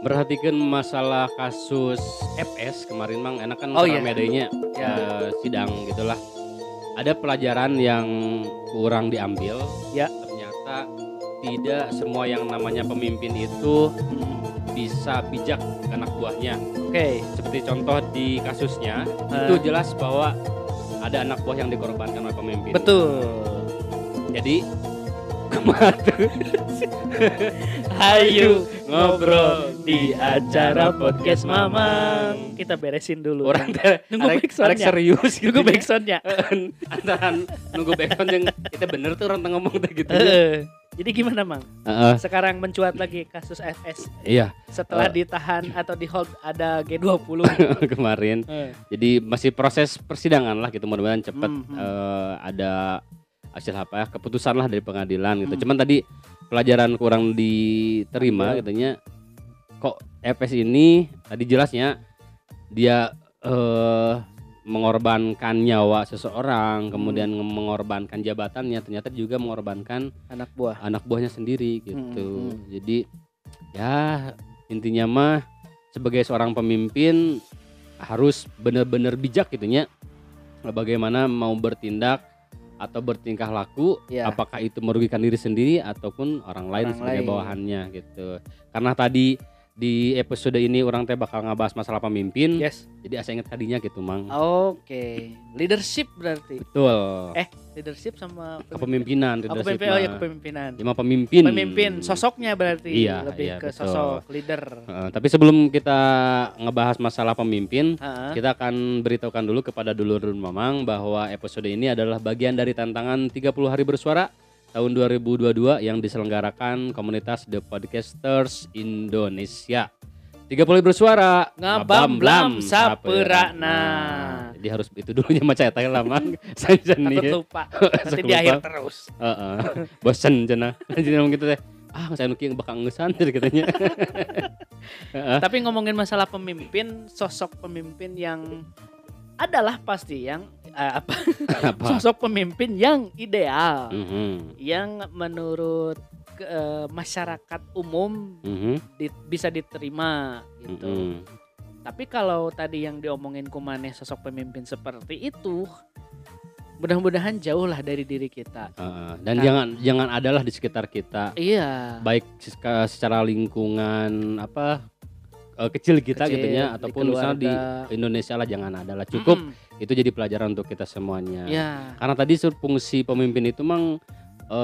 Merhatikan masalah kasus FS kemarin Mang, enak kan Oh iya. medenya Ya. sidang gitulah. Ada pelajaran yang kurang diambil. Ya. Ternyata tidak semua yang namanya pemimpin itu bisa bijak anak buahnya. Oke. Seperti contoh di kasusnya, itu jelas bahwa ada anak buah yang dikorbankan oleh pemimpin. Betul. Jadi Hayu ngobrol di acara podcast Mamang. Kita beresin dulu. Orang teh Nunggu backsoundnya. serius gitu. Nunggu backsoundnya. Antara nunggu backsound yang kita bener tuh orang ngomong teh gitu. Jadi gimana Mang? Sekarang mencuat lagi kasus FS. Iya. Setelah ditahan atau di hold ada G20 kemarin. Jadi masih proses persidangan lah gitu, mudah-mudahan cepat ada hasil keputusan lah dari pengadilan gitu. Cuman tadi pelajaran kurang diterima katanya, kok FS ini tadi jelasnya dia mengorbankan nyawa seseorang, kemudian mengorbankan jabatannya, ternyata juga mengorbankan anak buahnya sendiri gitu. Jadi ya intinya mah sebagai seorang pemimpin harus benar-benar bijak gitunya, bagaimana mau bertindak atau bertingkah laku, apakah itu merugikan diri sendiri ataupun orang lain sebagai bawahannya gitu. Karena tadi di episode ini orang teh bakal ngebahas masalah pemimpin. Jadi asa inget tadinya gitu Mang. Oke. Leadership berarti. Betul. Leadership sama kepemimpinan. Kepemimpinan. Cuma pemimpin. Pemimpin sosoknya berarti. Lebih ke betul. Sosok leader. Tapi sebelum kita ngebahas masalah pemimpin, kita akan beritahukan dulu kepada dulur Mamang bahwa episode ini adalah bagian dari tantangan 30 hari bersuara tahun 2022 yang diselenggarakan komunitas The Podcasters Indonesia. 30 hari bersuara ngabam-blam sapeurana. Jadi harus itu dulunya macam eta lah Mang. Sanjani. Takut lupa. Nanti di akhir terus. Bosan cenah. Jadi ngomong gitu teh. Saya nuki bakal ngesan katanya. Tapi ngomongin masalah pemimpin, sosok pemimpin yang adalah pasti yang sosok pemimpin yang ideal, yang menurut masyarakat umum bisa diterima gitu. Tapi kalau tadi yang diomongin kumane sosok pemimpin seperti itu, mudah-mudahan jauh lah dari diri kita. Dan jangan adalah di sekitar kita. Iya. Baik secara lingkungan kecil kita gitunya, ataupun misalnya di Indonesia lah jangan ada lah, cukup itu jadi pelajaran untuk kita semuanya. Karena tadi fungsi pemimpin itu Mang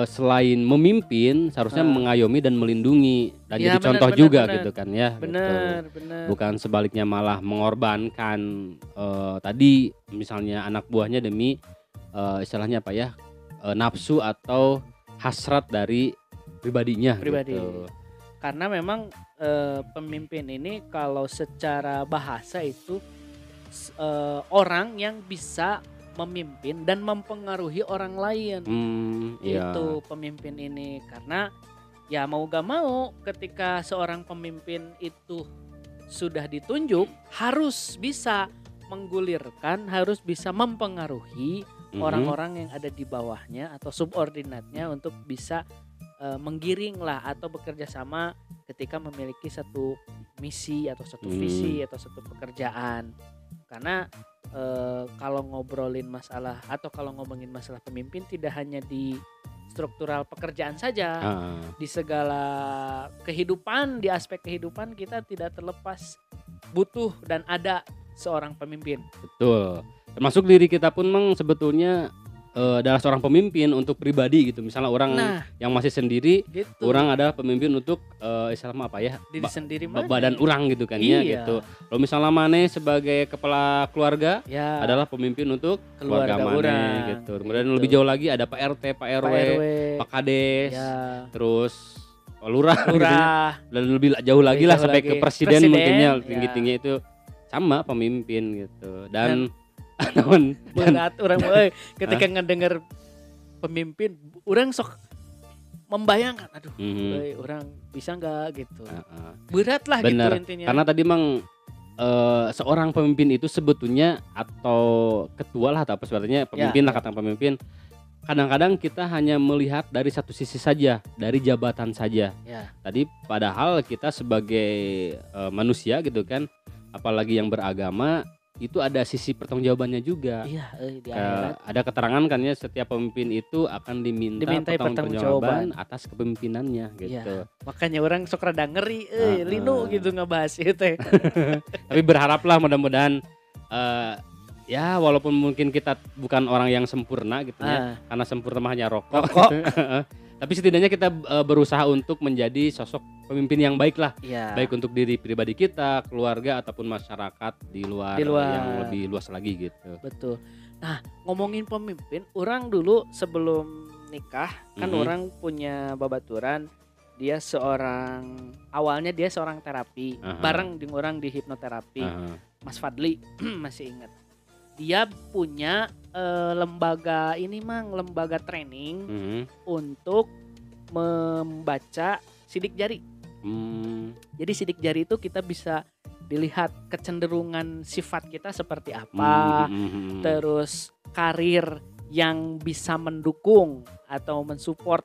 selain memimpin seharusnya mengayomi dan melindungi dan jadi contoh juga gitu kan ya. Benar. Bukan sebaliknya malah mengorbankan tadi misalnya anak buahnya demi istilahnya nafsu atau hasrat dari pribadinya. Gitu. Karena memang pemimpin ini kalau secara bahasa itu orang yang bisa memimpin dan mempengaruhi orang lain. Itu pemimpin ini. Karena ya mau gak mau ketika seorang pemimpin itu sudah ditunjuk harus bisa menggulirkan, harus bisa mempengaruhi orang-orang yang ada di bawahnya atau subordinatnya untuk bisa menggiring lah atau bekerja sama ketika memiliki satu misi atau satu visi atau satu pekerjaan. Karena kalau ngobrolin masalah atau kalau ngomongin masalah pemimpin tidak hanya di struktural pekerjaan saja, di segala kehidupan, di aspek kehidupan kita tidak terlepas butuh dan ada seorang pemimpin. Betul. Termasuk diri kita pun Mang sebetulnya adalah seorang pemimpin untuk pribadi gitu. Misalnya orang yang masih sendiri, gitu. Orang adalah pemimpin untuk istilahnya diri sendiri badan orang gitu kan ya gitu. Kalau misalnya Mane sebagai kepala keluarga adalah pemimpin untuk keluarga Mane gitu. Kemudian lebih jauh lagi ada Pak RT, Pak RW, Pak Kades, terus lurah gitu. Dan lebih jauh lagi lah sampai ke presiden mungkinnya tinggi-tinggi itu sama pemimpin gitu. Dan berat orang ketika ngedenger pemimpin orang sok membayangkan orang bisa nggak gitu. Berat lah. Bener. Gitu intinya. Karena tadi Mang seorang pemimpin itu sebetulnya atau ketua lah atau apa sebetulnya pemimpin lah kata pemimpin kadang-kadang kita hanya melihat dari satu sisi saja, dari jabatan saja. Ya. Tadi padahal kita sebagai manusia gitu kan, apalagi yang beragama, itu ada sisi pertanggungjawabannya juga. Iya, di akhirat. Ada keterangan kan ya, setiap pemimpin itu akan dimintai pertanggungjawaban atas kepemimpinannya gitu. Ya, makanya orang sok rada ngeri linu gitu ngebahas itu teh. Tapi berharaplah mudah-mudahan ya walaupun mungkin kita bukan orang yang sempurna gitu ya, karena sempurna hanya rokok. Tapi setidaknya kita berusaha untuk menjadi sosok pemimpin yang baik lah, baik untuk diri pribadi kita, keluarga ataupun masyarakat di luar yang lebih luas lagi gitu. Betul. Nah, ngomongin pemimpin, orang dulu sebelum nikah kan orang punya babaturan, awalnya dia seorang terapi, bareng dengan orang di hipnoterapi. Mas Fadli masih ingat. Dia punya lembaga training untuk membaca sidik jari. Jadi sidik jari itu kita bisa dilihat kecenderungan sifat kita seperti apa, terus karir yang bisa mendukung atau mensupport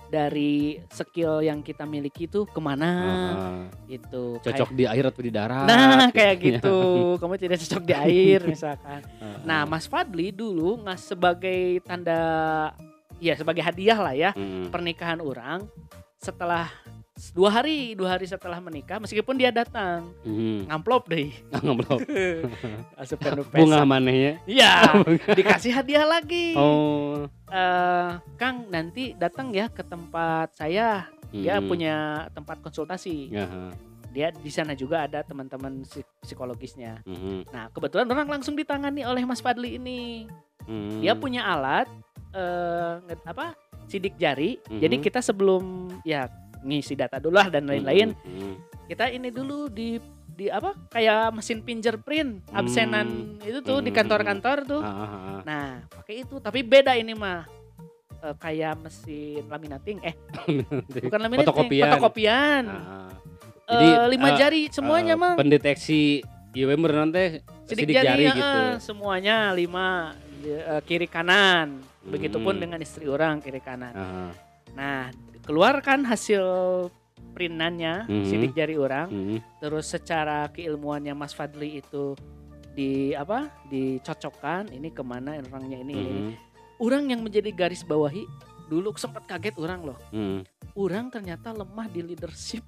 dari skill yang kita miliki itu kemana gitu. Cocok di air atau di darat. Nah kayak gitu. Kamu tidak cocok di air misalkan. Nah Mas Fadli dulu sebagai tanda, ya sebagai hadiah lah ya, pernikahan orang, setelah 2 hari setelah menikah, meskipun dia datang ngamplop deh. Ngamplop. Bunga manehnya. Iya, dikasih hadiah lagi. Kang nanti datang ya ke tempat saya. Dia punya tempat konsultasi. Dia di sana juga ada teman-teman psikologisnya. Nah, kebetulan orang langsung ditangani oleh Mas Fadli ini. Dia punya alat sidik jari. Jadi kita sebelum ngisi data dulu lah dan lain-lain. Kita ini dulu di kayak mesin fingerprint absenan itu tuh di kantor-kantor tuh. Nah, pakai itu, tapi beda ini mah. Kayak mesin laminating bukan laminating, fotokopian. Jadi 5 jari semuanya mah. Pendeteksi nanti sidik jari gitu. Semuanya 5 kiri kanan. Begitupun dengan istri orang kiri kanan. Nah, keluarkan hasil printannya sidik jari orang. Terus secara keilmuannya Mas Fadli itu dicocokkan ini kemana orangnya ini. Orang yang menjadi garis bawahi dulu sempat kaget orang loh. Orang ternyata lemah di leadership.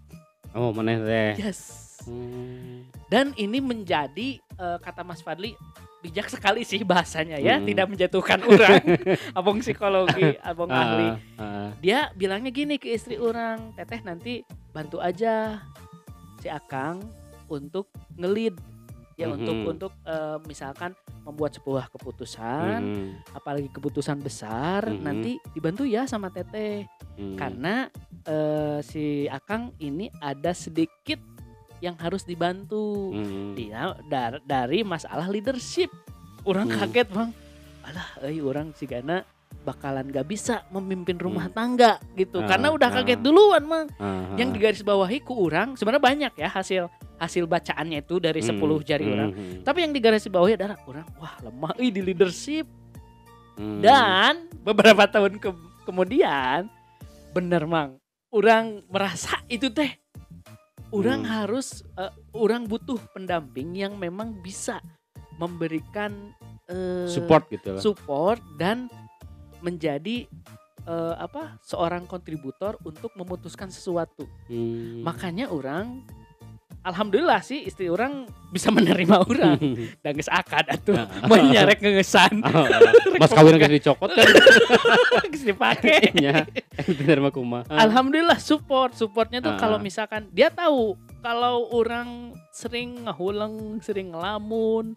Oh, mana teh? Yes. Dan ini menjadi kata Mas Fadli bijak sekali sih bahasanya ya, tidak menjatuhkan orang. Abang psikologi, abang ahli. Dia bilangnya gini ke istri orang, teteh nanti bantu aja si Akang untuk nge-lead. Ya untuk misalkan membuat sebuah keputusan, apalagi keputusan besar, nanti dibantu ya sama teteh. Karena si Akang ini ada sedikit yang harus dibantu dari masalah leadership. Orang kaget bang, orang si Gana bakalan gak bisa memimpin rumah tangga gitu, karena udah kaget duluan mang. Yang digarisbawahi ku orang sebenarnya banyak ya hasil bacaannya itu dari 10 jari orang, tapi yang digarisbawahi adalah orang wah lemah di leadership. Dan beberapa tahun kemudian bener mang, orang merasa itu teh orang harus orang butuh pendamping yang memang bisa memberikan support dan menjadi seorang kontributor untuk memutuskan sesuatu. Makanya orang alhamdulillah sih istri orang bisa menerima orang. Dan geus akad atuh menyarek ngeungesan. Mas kawin geus dicokot kan. Geus dipake nya. Bener mah kumaha. Alhamdulillah supportnya tuh kalau misalkan dia tahu kalau orang sering ngahuleng, sering ngelamun,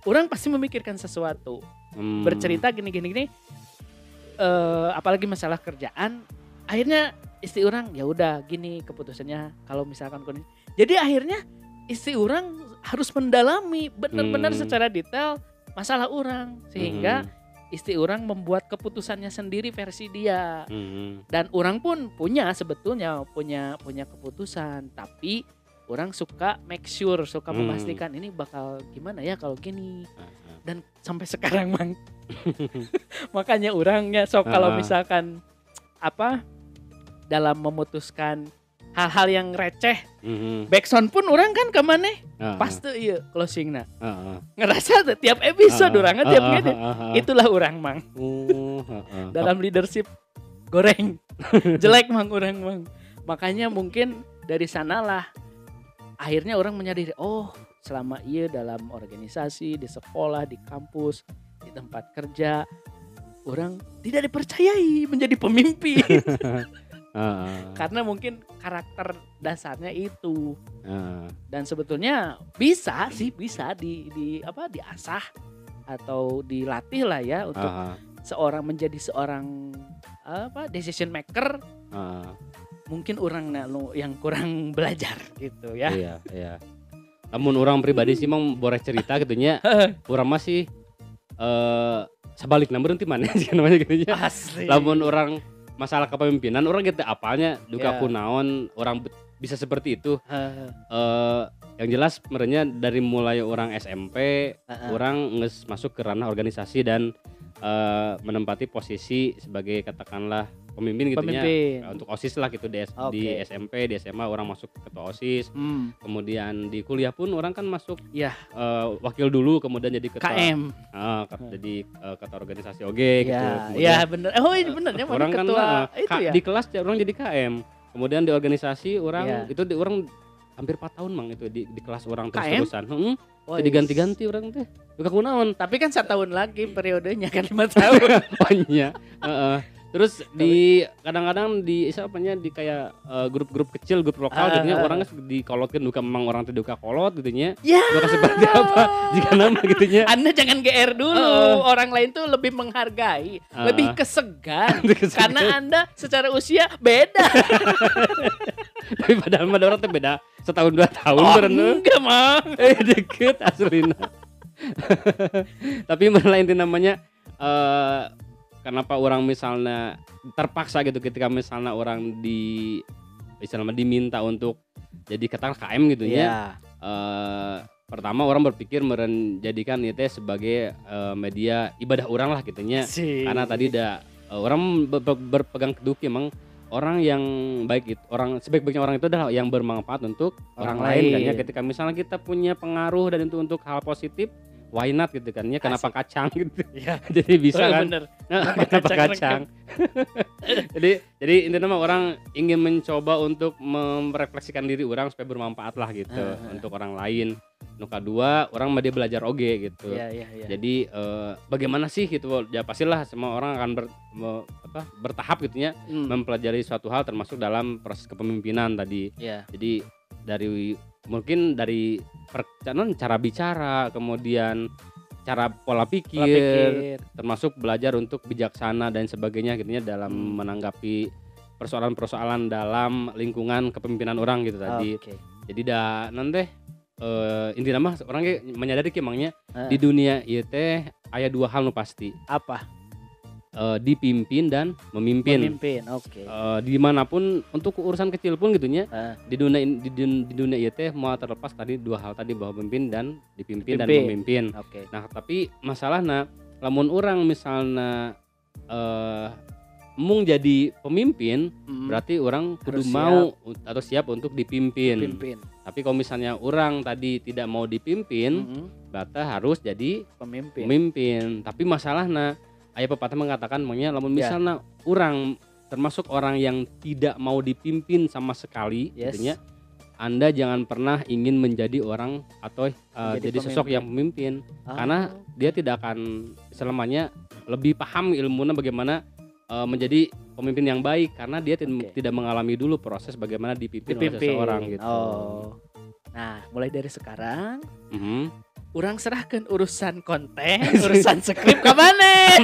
orang pasti memikirkan sesuatu. Bercerita gini. Apalagi masalah kerjaan, akhirnya istri orang ya udah gini keputusannya kalau misalkan jadi akhirnya istri orang harus mendalami benar-benar secara detail masalah orang sehingga istri orang membuat keputusannya sendiri versi dia. Dan orang pun sebetulnya punya keputusan, tapi orang suka make sure, suka memastikan ini bakal gimana ya kalau gini. Dan sampai sekarang mang Makanya orangnya sok kalau misalkan apa dalam memutuskan hal-hal yang receh, backsound pun orang kan kemana? Pasti iya closingnya. Ngerasa tiap episode orangnya tiap ngedit. Itulah orang mang. Dalam leadership goreng jelek mang orang mang. Makanya mungkin dari sanalah akhirnya orang menyadari, oh selama iya dalam organisasi, di sekolah, di kampus, di tempat kerja, orang tidak dipercayai menjadi pemimpin. Karena mungkin karakter dasarnya itu. Dan sebetulnya bisa diasah atau dilatih lah ya untuk seorang menjadi seorang decision maker. Mungkin orang yang kurang belajar gitu ya. Iya. Namun orang pribadi sih mau boleh cerita gitunya. Orang masih sebaliknya berhenti mana sih namanya gitunya. Asli. Namun orang masalah kepemimpinan orang gitu apalnya duka kunaon orang bisa seperti itu. Yang jelas sebenarnya dari mulai orang SMP orang masuk ke ranah organisasi dan menempati posisi sebagai katakanlah pemimpin gitunya. Untuk OSIS lah gitu di SMP, di SMA orang masuk ketua OSIS. Kemudian di kuliah pun orang kan masuk wakil dulu, kemudian jadi ketua KM. Jadi ketua organisasi OG gitu. Iya benar. Oh ini benernya orang ketua kan itu ya. Di kelas orang jadi KM. Kemudian di organisasi orang itu orang hampir 4 tahun mang itu di kelas orang terus-terusan. Jadi ganti-ganti orang teh. Bukan kunaon. Tapi kan 1 tahun lagi periodenya kan 5 tahun. Banyak. Terus di kadang-kadang di di kayak grup-grup kecil, grup lokal jadinya orangnya dikolotkan duka memang orang duka kolot gitunya. Duka seperti apa jika nama gitunya. Anda jangan GR dulu. Orang lain tuh lebih menghargai, lebih kesegan karena Anda secara usia beda. Tapi padahal orang tuh beda setahun 2 tahun enggak mah. Deket aslina. Tapi malah inti namanya kenapa orang misalnya terpaksa gitu ketika misalnya orang diminta untuk jadi katakanlah KM gitu ya. Pertama orang berpikir menjadikan itu sebagai media ibadah orang lah gitunya. Karena tadi orang berpegang teguh emang orang yang baik itu sebaik-baiknya orang itu adalah yang bermanfaat untuk orang lain kan ya. Ketika misalnya kita punya pengaruh dan itu untuk hal positif, why not gitu kan ya, kenapa kacang gitu ya. Jadi bisa kan kenapa kacang. jadi intinya orang ingin mencoba untuk merefleksikan diri orang supaya bermanfaat lah gitu untuk orang lain. Nuka dua orang dia belajar oge gitu. Jadi bagaimana sih gitu ya, pastilah semua orang akan bertahap gitu ya mempelajari suatu hal termasuk dalam proses kepemimpinan tadi. Jadi mungkin dari cara bicara, kemudian cara pola pikir, termasuk belajar untuk bijaksana dan sebagainya gitu ya dalam menanggapi persoalan-persoalan dalam lingkungan kepemimpinan orang gitu tadi. Jadi nanti intinya mah orang menyadari emangnya di dunia ieu teh aya 2 hal nu pasti. Apa? Dipimpin dan memimpin. Dimanapun untuk urusan kecil pun gitunya di dunia ieu teh mau terlepas tadi 2 hal tadi bahwa memimpin dan dipimpin dan memimpin. Nah tapi masalahna lamun orang misalnya mung jadi pemimpin berarti orang kudu mau atau siap untuk dipimpin. Tapi kalau misalnya orang tadi tidak mau dipimpin berarti harus jadi pemimpin. Tapi masalahna aya pepatah mengatakan lamun misalnya orang termasuk orang yang tidak mau dipimpin sama sekali artinya Anda jangan pernah ingin menjadi orang atau jadi sosok yang pemimpin karena dia tidak akan selamanya lebih paham ilmunya bagaimana menjadi pemimpin yang baik karena dia tidak mengalami dulu proses bagaimana dipimpin oleh seseorang gitu. Nah, mulai dari sekarang orang serahkan urusan konten, urusan skrip ke mana?